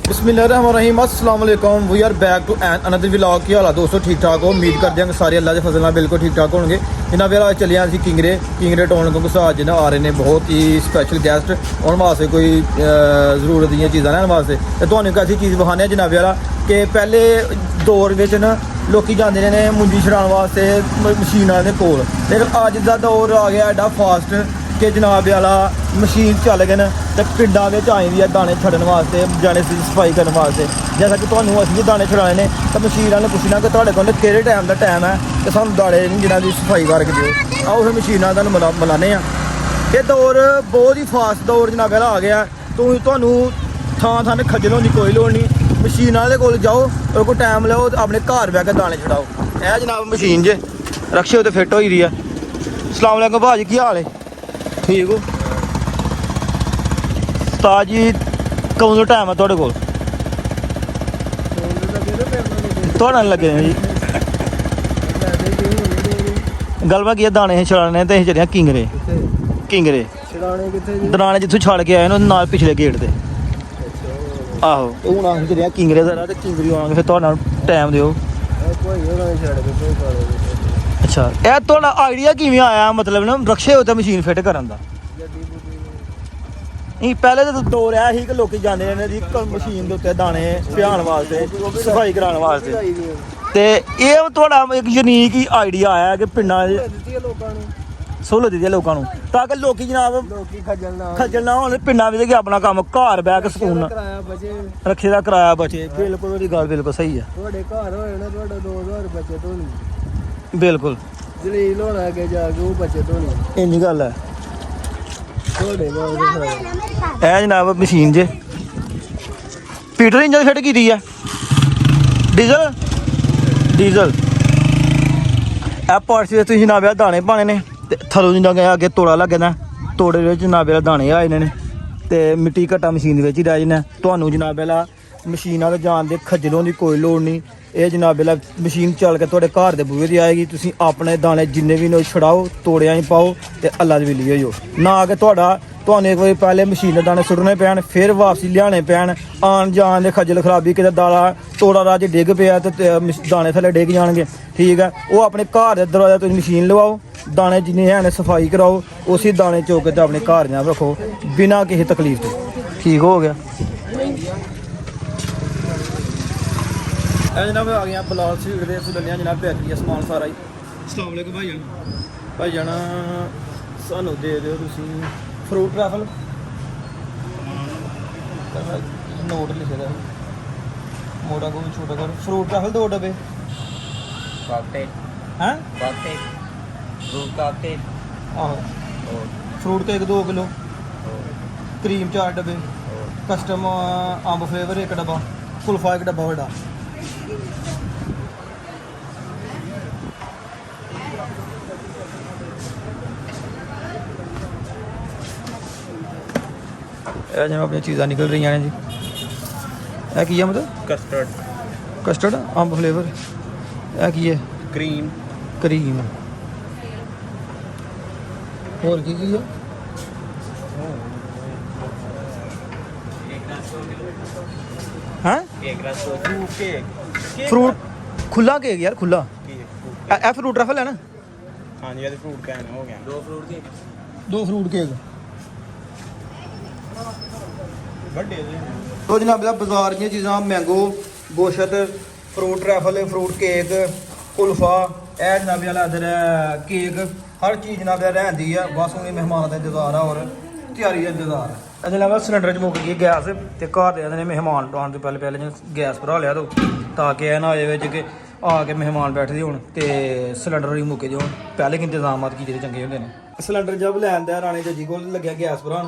बिस्मिल्लाहिर्रहमानिर्रहीम अस्सलाम वालेकुम we are back to an another vlog. की हाल है दोस्तों? ठीक ठाक हो? उम्मीद करते हैं सारे अल्लाह के फजल नाल बिल्कुल ठीक ठाक होंगे। जनाब यार चले असी किंगरे टाउन क्योंकि साथ जना आ रहे हैं बहुत ही स्पैशल गैस्ट उन्होंने वास्ते कोई जरूरत दी चीज़ा लैन वास्ते। तो तुहानू एक ऐसी चीज़ विखाने जनाब यार कि पहले दौर में ना लोग जाते ने मुंजी छड़ाने वास्ते मशीन दे कोल, लेकिन अज का दौर आ गया एडा फास्ट कि जनाब वाला मशीन चल गए न तो पिंडा आई दी है दाने छड़न वास्ते, जाने सफाई करने वास्ते। जैसा कि तुहानू असीं दाने छड़ाने ने तो मशीन वाले पुछना कि तुहाडे कोल किहड़े टाइम का टाइम है तो सानू दाने जिन्हां दी सफाई करके दिओ। आओ फिर मशीनां तुहानू मिलाने आ। ये दौर बहुत ही फास्ट दौर जनाब वाला आ गया। तुहानू थां खज्जल होने की कोई लोड़ नहीं, मशीन वाले कोल जाओ और कोई टाइम लाओ अपने घर बह के दाने छड़ाओ। यह जनाब मशीन जे रक्शे उत्ते फिट होई दी है। अस्सलाम वालेकुम भाजी, की हाल है? ठीक हो उस्ताद जी? कदों का टाइम है तुहाडे कोल? तुहाडा नहीं लगे जी? गल की दाने छड़ाने तो चलिया किंगरे दराने जितों छड़ के आए नाल पिछले गेट से। आहो हूँ अस चलिया किंगरे सर तो किंगरी आवांगे फिर तुहाडा टाइम दिओ। अच्छा यह तुहाडा आइडिया किवें आया मतलब ना रक्शे उत्ते मशीन फिट करन दा? नहीं पहले तो दौर ऐ ही कि लोग जाते रहने जी मशीन के उत्ते दाने पिहान वास्ते सफाई कराने वास्ते। तो ये थोड़ा एक यूनीक ही आइडिया आया कि पिंडा सहूलत दी लोगों को ताकि लोग जनाब खज्जल ना हो पिंडा कि अपना कम घर बह के सकून रक्शे का किराया बचे। बिल्कुल गल बिल्कुल सही है, बिल्कुल इन्नी गल है। यह जनाब मशीन जे पीटर इंजन फिट की है डीजल ए पार्ट्स जनाब दाने पाने ने थलों जिन्ना अगे तोड़ा लगे ना तोड़े जनाब दाने आए ने तो मिट्टी घट्टा मशीन ही रह जाना। तो जनाब मशीन वाले जान के खज्जल होने की कोई लोड़ नहीं। ये जनाब मशीन चल के थोड़े घर के बूहे दी आएगी। तुसीं अपने दाने जिन्ने भी छड़ाओ तोड़िया ही पाओ तो अल्लाह दी बिल्ली होई हो ना कि तुहानू एक बार पहले मशीन के दाने सुट्टने पैन फिर वापसी लियाने पैन आन जान के खज्जल खराबी किते दाला तोड़ा राज डिग पिया तो दाने थल्ले डिग जाएंगे। ठीक है वो अपने घर के दरवाजे तुम मशीन लवाओ दाने जिन्ने हैं सफाई कराओ उसी दाने चौके तो अपने घर जनाब रखो बिना किसी तकलीफ के। ठीक हो गया जनाब आ गया बलाल स्वीट के फुलिया जनाब पैक किया समान सारा ही। अस्सलाम वालेकुम भाई जान सानू दे दिओ तुसीं फ्रूट ट्रैफल नोट लिखे दा मोटा को छोटा कर फ्रूट ट्रैफल 2 डब्बे हैं फ्रूट कॉकटेल आहो फ्रूट केक 2 किलो क्रीम 4 डब्बे कस्टम अंब फ्लेवर 1 डब्बा कुल्फा 1 डब्बा बड़ा। जब अपनी चीज़ा निकल रही हैं जी यह की है मतलब कस्टर्ड अंब फ्लेवर यह की है क्रीम और की है हाँ फ्रूट खुला केक यार खुला ए फ्रूट ट्रफल है ना? हाँ जी फ्रूट कैन हो गया 2 फ्रूट केक। तो जनाब बाजार दी चीज़ां मैंगो गोशत फ्रूट ट्रैफल फ्रूट केक कुल्फा ए जनाब इधर केक हर चीज़ जनाब रहती है। बस हूँ मेहमान का इंतजार है और तैयारी का इंतजार है। जनाब सिलेंडर च मुक गई गैस तो घर दे मेहमान आने तो पहले गैस भरा लिया तो ताकि यह ना हो कि आके मेहमान बैठे हो तो सिलेंडर ही मुके जो पहले इंतजाम कीते चंगे होंगे ने। सिलेंडर जब लैन दिया राणे जजी को लग्या गैस भरान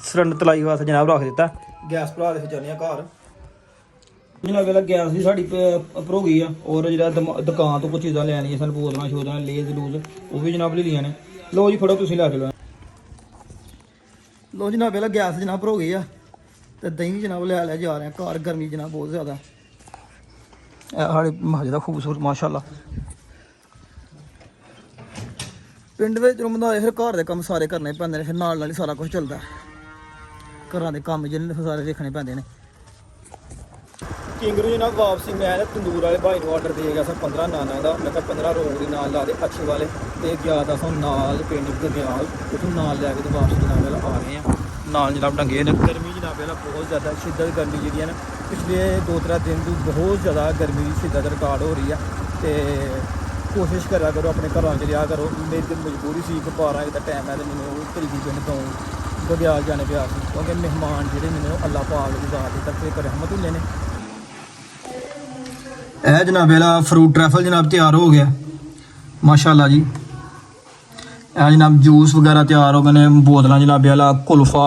सिलेंडर तलाई वास्ते जनाब रख दिता गैस भरा के जाने घर जनाब गैस भी साड़ी भरो गई है और जो दुकान तो कुछ चीज़ा लैनिया सन बोतल शोतल लेज लूज वो भी जनाब ले लिया ने। लो जी फड़ो तुम लै चलो। लो जनाब गैस जनाब भरो गई है तो दही भी जनाब लै जा रहे हैं घर। गर्मी जनाब बहुत ज़्यादा साढ़े महल का खूबसूरत माशाअल्लाह पिंड में चलो बंदा फिर घर के कम सारे करने पैंदे ने फिर नाल ही सारा कुछ चलता है। घर के कम जिन्हें सारे देखने पैंदे ने ਕਿੰਗਰੂ ਜਨਾਬ ਵਾਪਸੀ ਮੈਂ ਨਾ ਤੰਦੂਰ ਵਾਲੇ ਭਾਈ ਨੂੰ ਆਰਡਰ ਦੇ ਗਿਆ ਸੀ 15 ਨਾਨਾਂ ਦਾ। ਮੈਂ ਕਿਹਾ 15 ਰੋਗ ਦੇ ਨਾਲ ਲਾ ਦੇ ਅੱਛੇ ਵਾਲੇ, ਤੇ ਗਿਆ ਤਾਂ ਸਾਨੂੰ ਨਾਲ ਪਿੰਡ ਗਗਿਆਲ, ਉੱਥੋਂ ਨਾਲ ਲੈ ਕੇ ਤੇ ਵਾਪਸ ਜਨਾਬ ਵਾਲਾ ਆ ਗਏ ਆ। ਨਾਲ ਜਨਾਬ ਡੰਗੇ ਨੇ ਗਰਮੀ ਜਨਾਬ ਵਾਲਾ ਬਹੁਤ ਜ਼ਿਆਦਾ ਸ਼ਿੱਦਤ ਗਰਮੀ ਜਿਹੜੀ ਹੈ ਨਾ ਪਿਛਲੇ 2-3 ਦਿਨ ਤੋਂ ਬਹੁਤ ਜ਼ਿਆਦਾ ਗਰਮੀ ਦੀ ਸ਼ਿੱਦਤ ਰਿਕਾਰਡ ਹੋ ਰਹੀ ਆ। ਤੇ ਕੋਸ਼ਿਸ਼ ਕਰਿਆ ਕਰੋ ਆਪਣੇ ਘਰਾਂ 'ਚ ਰਿਹਾ ਕਰੋ। ਮੇਰੀ ਤਾਂ ਮਜਬੂਰੀ ਸੀ ਕਿ 12 ਦਾ ਟਾਈਮ ਹੈ ਤੇ ਮੈਨੂੰ ਤਰੀਕੀ ਪਿੰਡ ਤੋਂ ਗਗਿਆਲ ਜਾਣੇ ਪਿਆ ਸੀ, ਕਿਉਂਕਿ ਮਹਿਮਾਨ ਜਿਹੜੇ ਮੈਨੂੰ ਅੱਲਾਹ ਪਾਕ ਦੀ ਜ਼ਾਤ ਦੀ ਤਰਫੇ ਇੱਕ ਰਹਿਮਤ ਹੁੰਦੇ ਨੇ। ਇਹ ਜਨਾਬ ਵਾਲਾ ਫਰੂਟ ਟਰੈਫਲ ਜਨਾਬ ਤਿਆਰ ਹੋ ਗਿਆ ਮਾਸ਼ਾਅੱਲਾ ਜੀ। ਇਹ ਜਨਾਬ ਜੂਸ ਵਗੈਰਾ ਤਿਆਰ ਹੋ ਗਏ ਨੇ, ਬੋਤਲਾਂ ਜਨਾਬ ਵਾਲਾ ਕੁਲਫਾ,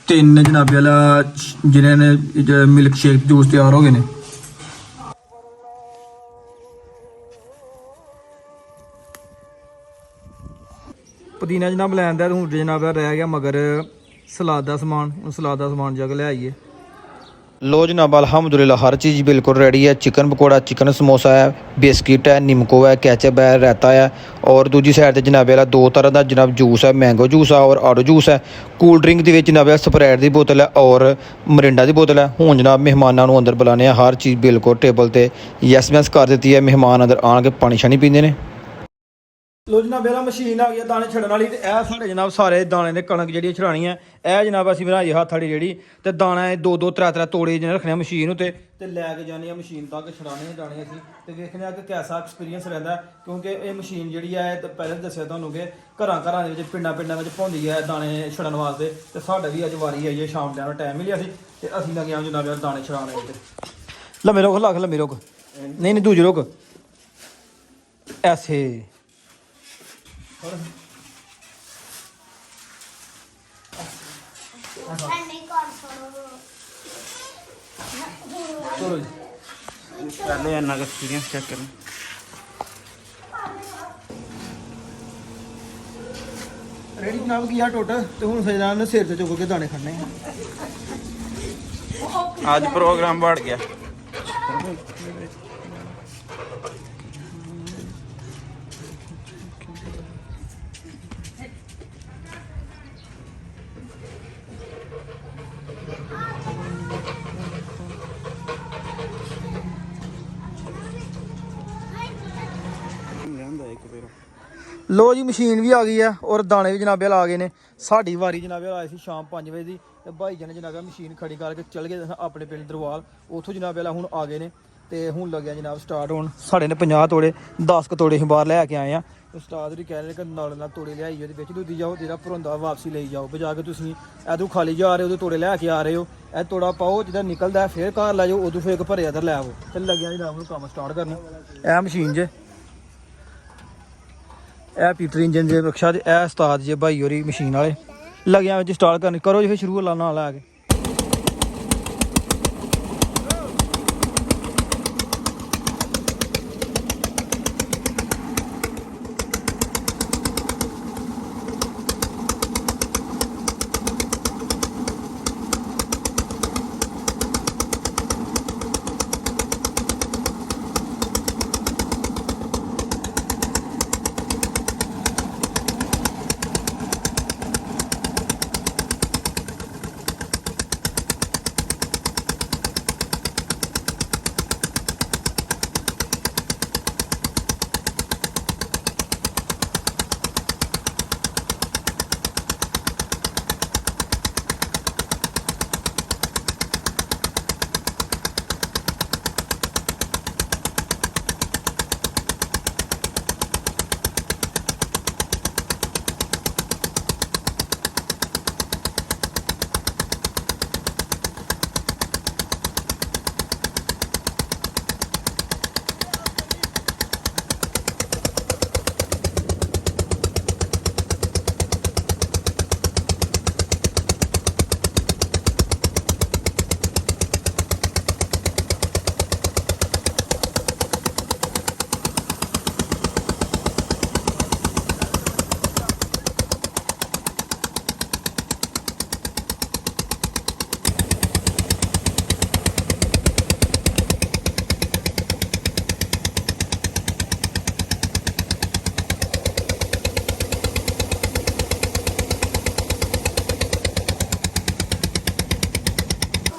3 ਜਨਾਬ ਵਾਲਾ ਜਿਹਨਾਂ ਨੇ ਮਿਲਕ ਸ਼ੇਕ ਜੂਸ ਤਿਆਰ ਹੋ ਗਏ ਨੇ। ਪੁਦੀਨਾ ਜਨਾਬ ਲੈਣ ਦਾ ਹੁਣ ਜਨਾਬ ਰਹਿ ਗਿਆ ਮਗਰ ਸਲਾਦ ਦਾ ਸਮਾਨ। ਹੁਣ ਸਲਾਦ ਦਾ ਸਮਾਨ ਜਾ ਕੇ ਲੈ ਆਈਏ। लो जनाब अल्हम्दुलिल्लाह हर चीज़ बिल्कुल रेडी है। चिकन पकौड़ा, चिकन समोसा है, बिस्किट है, निमको है, कैचअप है, रायता है और दूजी साइड से जनाब वाला 2 तरह का जनाब जूस है, मैंगो जूस है और आड़ू जूस है। कूल ड्रिंक के जनाब स्प्राइट की बोतल है और मरिंडा की बोतल है। हूँ जनाब मेहमानों को अंदर बुलाने हर चीज़ बिल्कुल टेबल पर यस मैस कर दी है। मेहमान अंदर आन के पानी शानी पीते हैं। ਲੋ ਜਨਾਬ ਇਹਦਾ ਮਸ਼ੀਨ ਆ ਗਈ ਦਾਣੇ ਛੱਡਣ ਵਾਲੀ, ਤੇ ਇਹ ਸਾਡੇ ਜਨਾਬ ਸਾਰੇ ਦਾਣੇ ਦੇ ਕਣਕ ਜਿਹੜੀ ਛੜਾਣੀ ਹੈ। ਇਹ ਜਨਾਬ ਅਸੀਂ ਬਣਾਈ ਹੱਥ ਵਾਲੀ ਜਿਹੜੀ, ਤੇ ਦਾਣਾ 2-2 3-3 ਤੋੜੇ ਜਿਹਨੇ ਰੱਖਣੇ ਮਸ਼ੀਨ ਉੱਤੇ ਤੇ ਲੈ ਕੇ ਜਾਣੀ ਆ ਮਸ਼ੀਨ ਤੱਕ ਛੜਾਣੇ ਦਾਣੇ ਅਸੀਂ, ਤੇ ਵੇਖਦੇ ਆ ਕਿ ਕਿਹਦਾ ਐਕਸਪੀਰੀਅੰਸ ਰਹਿੰਦਾ, ਕਿਉਂਕਿ ਇਹ ਮਸ਼ੀਨ ਜਿਹੜੀ ਹੈ ਪਹਿਲਾਂ ਦੱਸਿਆ ਤੁਹਾਨੂੰ ਕਿ ਘਰਾਂ ਦੇ ਵਿੱਚ ਪਿੰਡਾਂ ਵਿੱਚ ਪਾਉਂਦੀ ਹੈ ਦਾਣੇ ਛੜਨ ਵਾਸਤੇ। ਤੇ ਸਾਡਾ ਵੀ ਅੱਜ ਵਾਰੀ ਆਈ ਹੈ, ਸ਼ਾਮ ਦਾ ਟਾਈਮ ਮਿਲਿਆ ਸੀ ਤੇ ਅਸੀਂ ਲੱਗੇ ਆ ਜਨਾਬ ਦਾਣੇ ਛੜਾਣੇ ਉੱਤੇ। ਲੰਮੇ ਰੋਕ ਲੱਖ ਲੰਮੇ ਰੋਕ, ਨਹੀਂ ਦੂਜੀ ਰੋਕ ਐਸੇ। चलो जी पहले अन्ना का एक्सपीरियंस चेक करें। रेडी जनाब की टोटल तो हूँ सजदार ने सिर से चुक के दाने खड़ने। आज प्रोग्राम बढ़ गया। लो जी मशीन भी आ गई है और दाने भी जनाबे आ गए ने। साड़ी वारी जनाबे आई सी शाम 5 बजे की, तो भाई जी ने जनाबे मशीन खड़ी करके चल गए अपने पिंड दरवाल। उतों जनाबे हूँ आ गए ने ते हूँ लगे जनाब स्टार्ट होने। साढ़े ने 50 तोड़े 10 क तोड़े बाहर लैके आए हैं। उस्ताद भी कह रहे कि नाल तोड़े लियाइए तो दूधी जाओ, जो भरोंदा वापसी ले जाओ, बजा के तुम इधरों खाली जा रहे हो, तोड़े लैके आ रहे हो, यह तोड़ा पाओ जिधर निकलता है फिर घर लै जाओ, उदों फिर एक भरे इधर लै आओ। तो लगे जनाब काम स्टार्ट करना। यह मशीन जे ਇਹ ਪੀਟਰ ਇੰਜਨ ਦੇ ਰਕਸ਼ਾ ਦੇ ਇਹ ਉਸਤਾਦ ਜੇ ਭਾਈ ਹੋਰੀ ਮਸ਼ੀਨ ਵਾਲੇ ਲੱਗਿਆ ਵਿੱਚ ਸਟਾਰਟ ਕਰਨੀ। ਕਰੋ ਜੀ ਫਿਰ ਸ਼ੁਰੂ ਲਾ ਨਾਲ ਆ ਕੇ।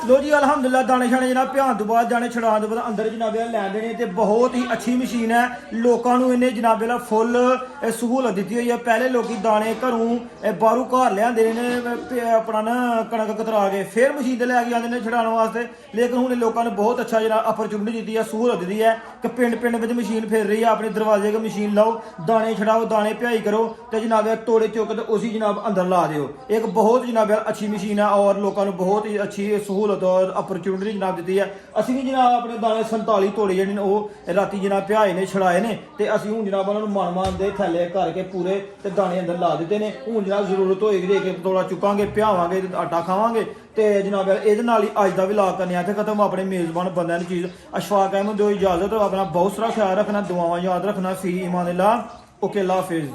ਲੋ ਜੀ ਅਲਹਮਦੁਲਿਲਾ ਦਾਣੇ ਛਾਣੇ ਜਨਾਬ ਭਿਆਨ ਤੋਂ ਬਾਅਦ ਦਾਣੇ ਛੜਾਉਣ ਤੋਂ ਬਾਅਦ ਅੰਦਰ ਜਨਾਬ ਇਹ ਲੈ ਦੇਣੇ ਤੇ ਬਹੁਤ ਹੀ ਅੱਛੀ ਮਸ਼ੀਨ ਹੈ। ਲੋਕਾਂ ਨੂੰ ਇਹਨੇ ਜਨਾਬ ਇਹਦਾ ਫੁੱਲ ਸਹੂਲਤ ਦਿੱਤੀ ਹੋਈ ਹੈ। ਪਹਿਲੇ ਲੋਕੀ ਦਾਣੇ ਘਰੋਂ ਬਾਹਰੋਂ ਘਰ ਲਿਆਂਦੇ ਨੇ ਆਪਣਾ ਨਾ ਕਣਕ ਕਤਰਾ ਕੇ ਫਿਰ ਮਸ਼ੀਨ ਤੇ ਲੈ ਕੇ ਆਉਂਦੇ ਨੇ ਛਡਾਉਣ ਵਾਸਤੇ। ਲੇਕਿਨ ਹੁਣ ਲੋਕਾਂ ਨੇ ਬਹੁਤ ਅੱਛਾ ਜਿਹੜਾ ਅਪਰਚੁਨਿਟੀ ਦਿੱਤੀ ਹੈ, ਸਹੂਲਤ ਦਿੱਤੀ ਹੈ ਕਿ ਪਿੰਡ ਪਿੰਡ ਵਿੱਚ ਮਸ਼ੀਨ ਫਿਰ ਰਹੀ ਹੈ। ਆਪਣੇ ਦਰਵਾਜ਼ੇ 'ਤੇ ਮਸ਼ੀਨ ਲਾਓ, ਦਾਣੇ ਛਡਾਓ, ਦਾਣੇ ਭਿਆਈ ਕਰੋ ਤੇ ਜਨਾਬ ਇਹ ਤੋੜੇ ਚੁੱਕ ਤੇ ਉसी ਜਨਾਬ ਅੰਦਰ ਲਾ ਦਿਓ। ਇੱਕ ਬਹੁਤ ਜਨਾਬ ਅੱਛੀ ਮਸ਼ੀਨ ਹੈ ਔਰ ਲੋਕਾਂ ਨੂੰ ਬਹੁਤ ਹੀ ਅੱਛੀ ਸਹੂਲਤ ਔਰ ਅਪਰਚੁਨਿਟੀ ਜਨਾਬ ਦਿੱਤੀ ਹੈ। ਅਸੀਂ ਵੀ ਜਨਾਬ ਆਪਣੇ ਦਾਣੇ 47 ਤੋੜੇ ਜਿਹੜੇ ਨੇ ਉਹ ਰਾਤੀ ਜਨਾਬ ਭਿਆਏ ਨੇ, ਛੜਾਏ ਨੇ ਤੇ ਅਸੀਂ ਹੁਣ ਜਨਾਬ ਉਹਨਾਂ ਨੂੰ ਮਨ ਦੇ ਥੱਲੇ ਕਰਕੇ ਪੂਰੇ ਤੇ ਦਾਣੇ ਅੰਦਰ ਲਾ ਦਿੱਤੇ ਨੇ। ਹੁਣ ਜਨਾਬ ਜ਼ਰੂਰਤ ਹੋਏਗੀ ਦੇ ਕੇ ਤੋੜਾ ਚੁੱਕਾਂਗੇ, ਭਿਆਵਾਂਗੇ ਤੇ ਆਟਾ ਖਾਵਾਂਗੇ ਤੇ ਜਨਾਬ ਇਹਦੇ ਨਾਲ ਹੀ ਅੱਜ ਦਾ ਵਲੌਗ ਕਰਨੇ ਆ ਤੇ ਖਤਮ। ਆਪਣੇ ਮੇਜ਼ਬਾਨ ਬੰਦਿਆਂ ਨੂੰ ਚੀਜ਼ ਅਸ਼ਫਾਕ ਅਹਿਮਦ ਦਿਓ ਇਜਾਜ਼ਤ। ਆਪਣਾ ਬਹੁਤ ਸਾਰਾ ਖਿਆਲ ਰੱਖਣਾ, ਦੁਆਵਾਂ ਯਾਦ ਰੱਖਣਾ। ਫੀ ਇਮਾਨ ਅੱਲਾਹ। ਓਕੇ, ਅੱਲਾਹ ਹਾਫਿਜ਼।